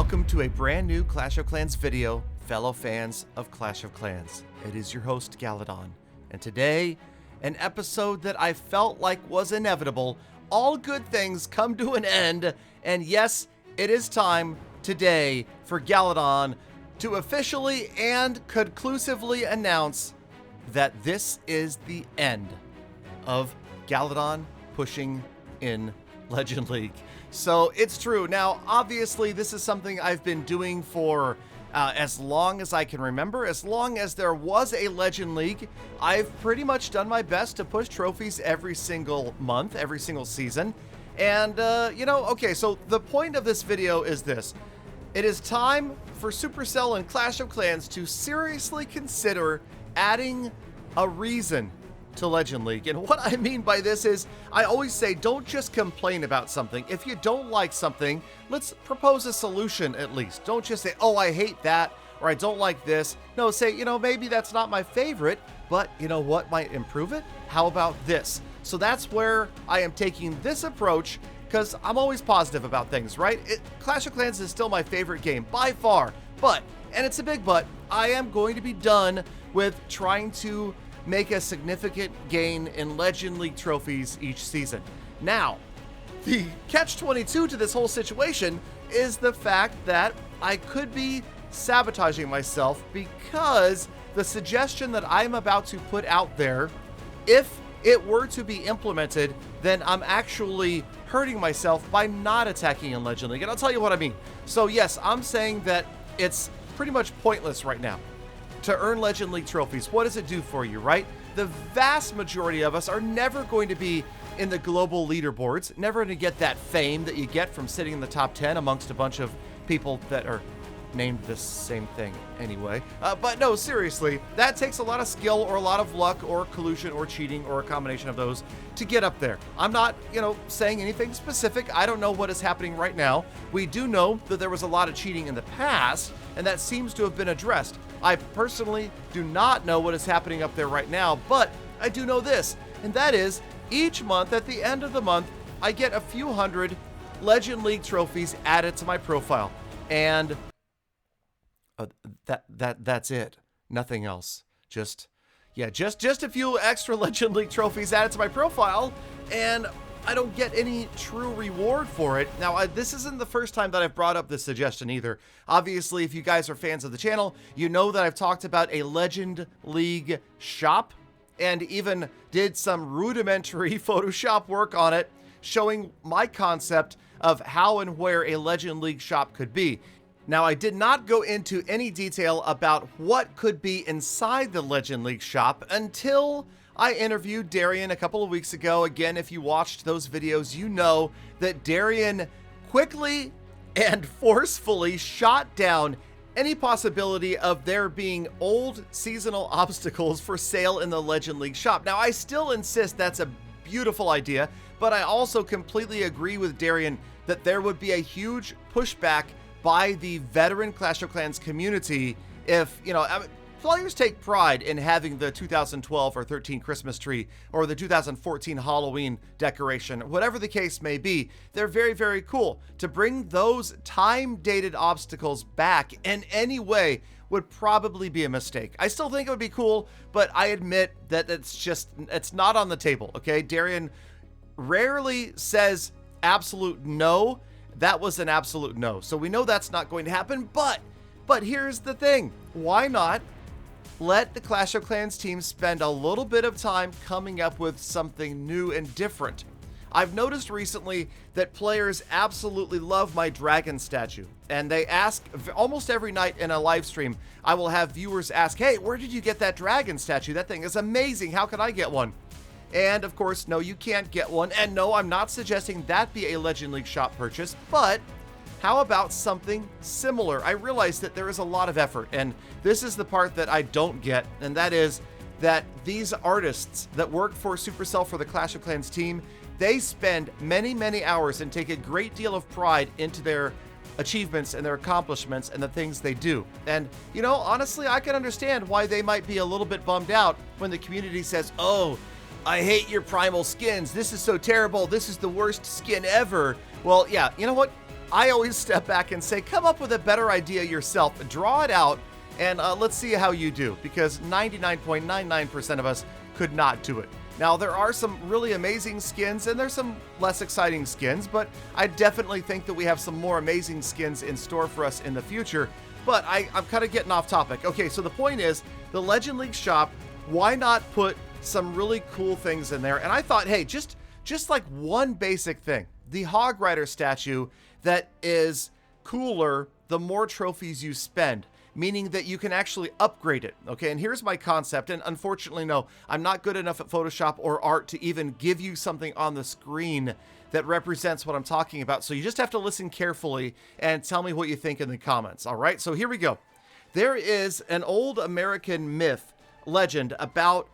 Welcome to a brand new Clash of Clans video, fellow fans of Clash of Clans. It is your host, Galadon, and today, an episode that I felt like was inevitable. All good things come to an end, and yes, it is time today for Galadon to officially and conclusively announce that this is the end of Galadon pushing in Legend League. So it's true. Now, obviously, this is something I've been doing for as long as I can remember. As long as there was a Legend League, I've pretty much done my best to push trophies every single month, every single season. And, okay, so the point of this video is this. It is time for Supercell and Clash of Clans to seriously consider adding a reason to Legend League. And what I mean by this is, I always say, don't just complain about something. If you don't like something, let's propose a solution at least. Don't just say, oh, I hate that, or I don't like this. No, say, maybe that's not my favorite, but you know what might improve it? How about this? So that's where I am taking this approach, because I'm always positive about things, right? Clash of Clans is still my favorite game by far, but, and it's a big but, I am going to be done with trying to make a significant gain in Legend League trophies each season. Now, the catch-22 to this whole situation is the fact that I could be sabotaging myself, because the suggestion that I'm about to put out there, if it were to be implemented, then I'm actually hurting myself by not attacking in Legend League. And I'll tell you what I mean. So yes, I'm saying that it's pretty much pointless right now to earn Legend League trophies. What does it do for you, right? The vast majority of us are never going to be in the global leaderboards, never going to get that fame that you get from sitting in the top 10 amongst a bunch of people that are named the same thing anyway. But no, seriously, that takes a lot of skill or a lot of luck or collusion or cheating or a combination of those to get up there. I'm not, saying anything specific. I don't know what is happening right now. We do know that there was a lot of cheating in the past, and that seems to have been addressed. I personally do not know what is happening up there right now, but I do know this, and that is each month at the end of the month, I get a few hundred Legend League trophies added to my profile, and that's it. Nothing else. Just a few extra Legend League trophies added to my profile, and I don't get any true reward for it. Now, this isn't the first time that I've brought up this suggestion either. Obviously, if you guys are fans of the channel, you know that I've talked about a Legend League shop, and even did some rudimentary Photoshop work on it, showing my concept of how and where a Legend League shop could be. Now, I did not go into any detail about what could be inside the Legend League shop until I interviewed Darian a couple of weeks ago. Again, if you watched those videos, you know that Darian quickly and forcefully shot down any possibility of there being old seasonal obstacles for sale in the Legend League shop. Now, I still insist that's a beautiful idea, but I also completely agree with Darian that there would be a huge pushback by the veteran Clash of Clans community if, players take pride in having the 2012 or 13 Christmas tree or the 2014 Halloween decoration, whatever the case may be. They're very, very cool. To bring those time-dated obstacles back in any way would probably be a mistake. I still think it would be cool, but I admit that it's not on the table, okay? Darian rarely says absolute no. That was an absolute no. So we know that's not going to happen, but here's the thing. Why not let the Clash of Clans team spend a little bit of time coming up with something new and different? I've noticed recently that players absolutely love my dragon statue, and they ask almost every night in a live stream. I will have viewers ask, hey, where did you get that dragon statue? That thing is amazing. How can I get one? And of course, no, you can't get one. And no, I'm not suggesting that be a Legend League shop purchase, but how about something similar? I realize that there is a lot of effort, and this is the part that I don't get, and that is that these artists that work for Supercell for the Clash of Clans team, they spend many, many hours and take a great deal of pride into their achievements and their accomplishments and the things they do. And, honestly, I can understand why they might be a little bit bummed out when the community says, oh, I hate your primal skins. This is so terrible. This is the worst skin ever. Well, yeah, you know what? I always step back and say, come up with a better idea yourself, draw it out, and let's see how you do, because 99.99% of us could not do it. Now, there are some really amazing skins, and there's some less exciting skins, but I definitely think that we have some more amazing skins in store for us in the future. But I'm kind of getting off topic. Okay, so the point is, the Legend League shop, why not put some really cool things in there? And I thought, hey, just like one basic thing, the Hog Rider statue that is cooler the more trophies you spend, meaning that you can actually upgrade it. Okay, and here's my concept, and unfortunately, no, I'm not good enough at Photoshop or art to even give you something on the screen that represents what I'm talking about. So you just have to listen carefully and tell me what you think in the comments. All right, so here we go. There is an old American myth, legend about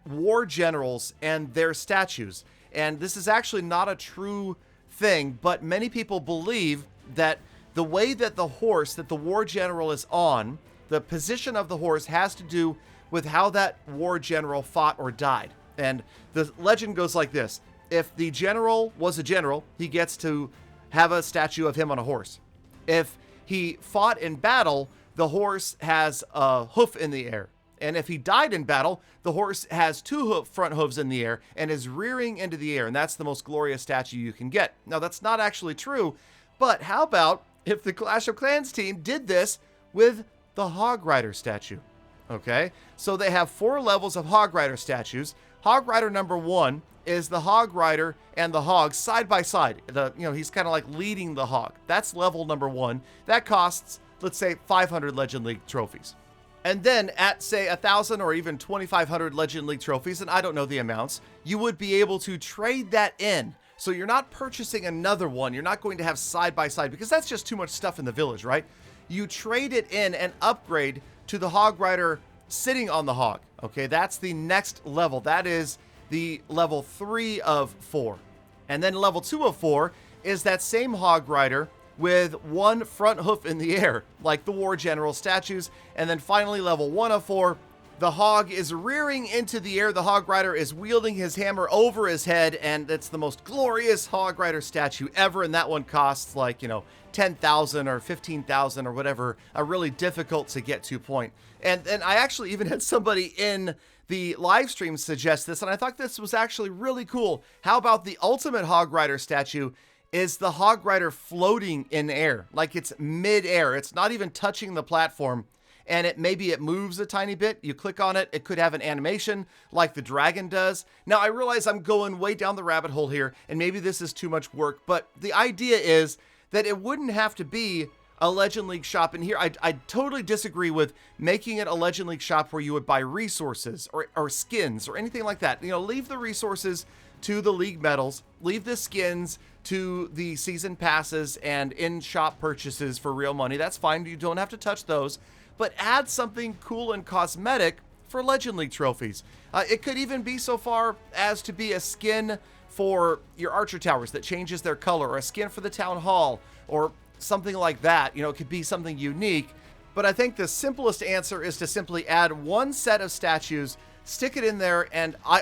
war generals and their statues. And this is actually not a true thing, but many people believe that the way that the horse that the war general is on, the position of the horse, has to do with how that war general fought or died. And the legend goes like this: if the general was a general, he gets to have a statue of him on a horse. If he fought in battle, the horse has a hoof in the air. And if he died in battle, the horse has two front hooves in the air and is rearing into the air. And that's the most glorious statue you can get. Now, that's not actually true, but how about if the Clash of Clans team did this with the Hog Rider statue? Okay, so they have 4 levels of Hog Rider statues. Hog Rider number 1 is the Hog Rider and the hog side by side. He's kind of like leading the hog. That's level number 1. That costs, let's say, 500 Legend League trophies. And then at, say, 1,000 or even 2,500 Legend League trophies, and I don't know the amounts, you would be able to trade that in. So you're not purchasing another one. You're not going to have side by side, because that's just too much stuff in the village, right? You trade it in and upgrade to the Hog Rider sitting on the hog. Okay, that's the next level. That is the level 3 of 4. And then level 2 of 4 is that same Hog Rider with one front hoof in the air, like the War General statues. And then finally, level 1 of 4, the hog is rearing into the air. The Hog Rider is wielding his hammer over his head, and it's the most glorious Hog Rider statue ever. And that one costs like, 10,000 or 15,000 or whatever, a really difficult to get to point. And I actually even had somebody in the live stream suggest this, and I thought this was actually really cool. How about the ultimate Hog Rider statue is the Hog Rider floating in air, like it's mid-air. It's not even touching the platform, and maybe it moves a tiny bit. You click on it, it could have an animation like the dragon does. Now, I realize I'm going way down the rabbit hole here, and maybe this is too much work, but the idea is that it wouldn't have to be a Legend League shop. And here, I totally disagree with making it a Legend League shop where you would buy resources or skins or anything like that. Leave the resources to the league medals, leave the skins to the season passes and in-shop purchases for real money. That's fine. You don't have to touch those, but add something cool and cosmetic for Legend League trophies. It could even be so far as to be a skin for your Archer Towers that changes their color, or a skin for the Town Hall, or something like that. It could be something unique. But I think the simplest answer is to simply add one set of statues, stick it in there, and I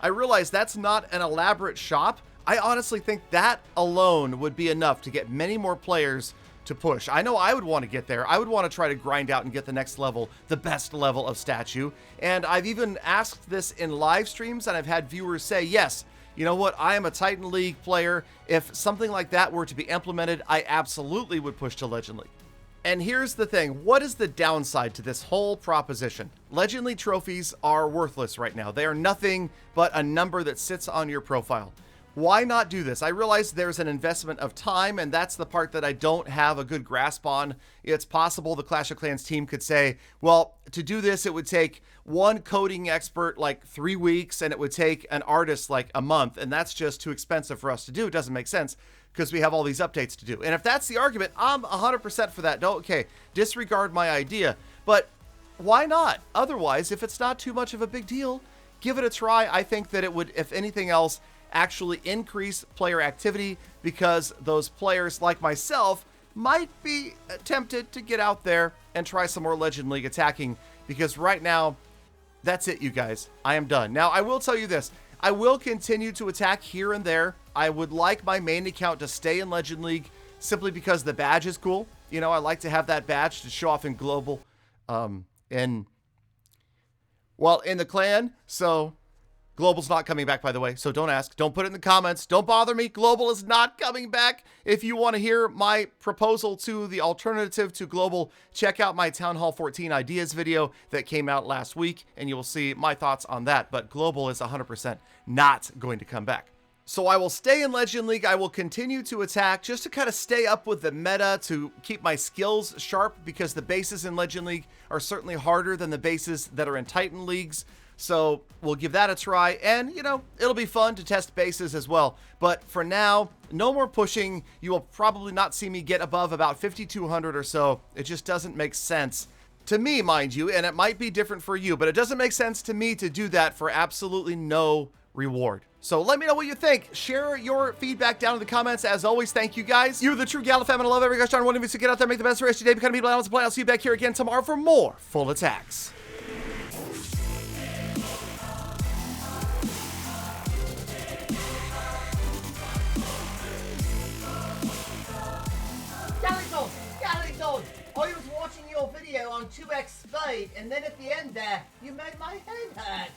realize that's not an elaborate shop. I honestly think that alone would be enough to get many more players to push. I know I would want to get there. I would want to try to grind out and get the next level, the best level of statue. And I've even asked this in live streams, and I've had viewers say, yes, you know what, I am a Titan League player. If something like that were to be implemented, I absolutely would push to Legend League. And here's the thing, what is the downside to this whole proposition? Legend League trophies are worthless right now. They are nothing but a number that sits on your profile. Why not do this? I realize there's an investment of time, and that's the part that I don't have a good grasp on. It's possible the Clash of Clans team could say, well, to do this, it would take one coding expert like 3 weeks, and it would take an artist like a month, and that's just too expensive for us to do. It doesn't make sense because we have all these updates to do. And if that's the argument, I'm 100% for that. Okay, disregard my idea. But why not? Otherwise, if it's not too much of a big deal, give it a try. I think that it would, if anything else, actually increase player activity, because those players like myself might be tempted to get out there and try some more Legend League attacking, because right now, that's it, you guys. I am done. Now, I will tell you this. I will continue to attack here and there. I would like my main account to stay in Legend League simply because the badge is cool. You know, I like to have that badge to show off in global, in the clan. So global's not coming back, by the way. So don't ask. Don't put it in the comments. Don't bother me. Global is not coming back. If you want to hear my proposal to the alternative to global, check out my Town Hall 14 ideas video that came out last week, and you will see my thoughts on that. But global is 100% not going to come back. So I will stay in Legend League. I will continue to attack just to kind of stay up with the meta, to keep my skills sharp, because the bases in Legend League are certainly harder than the bases that are in Titan Leagues. So we'll give that a try, and, you know, it'll be fun to test bases as well. But for now, no more pushing. You will probably not see me get above about 5,200 or so. It just doesn't make sense to me, mind you, and it might be different for you, but it doesn't make sense to me to do that for absolutely no reward. So let me know what you think. Share your feedback down in the comments. As always, thank you guys. You're the true Galadon fan, and I love every gosh darn one of you. So get out there, make the best of the rest of your day, become people else to play. I'll see you back here again tomorrow for more full attacks. Galadon, I was watching your video on 2x speed, and then at the end there, you made my head hurt.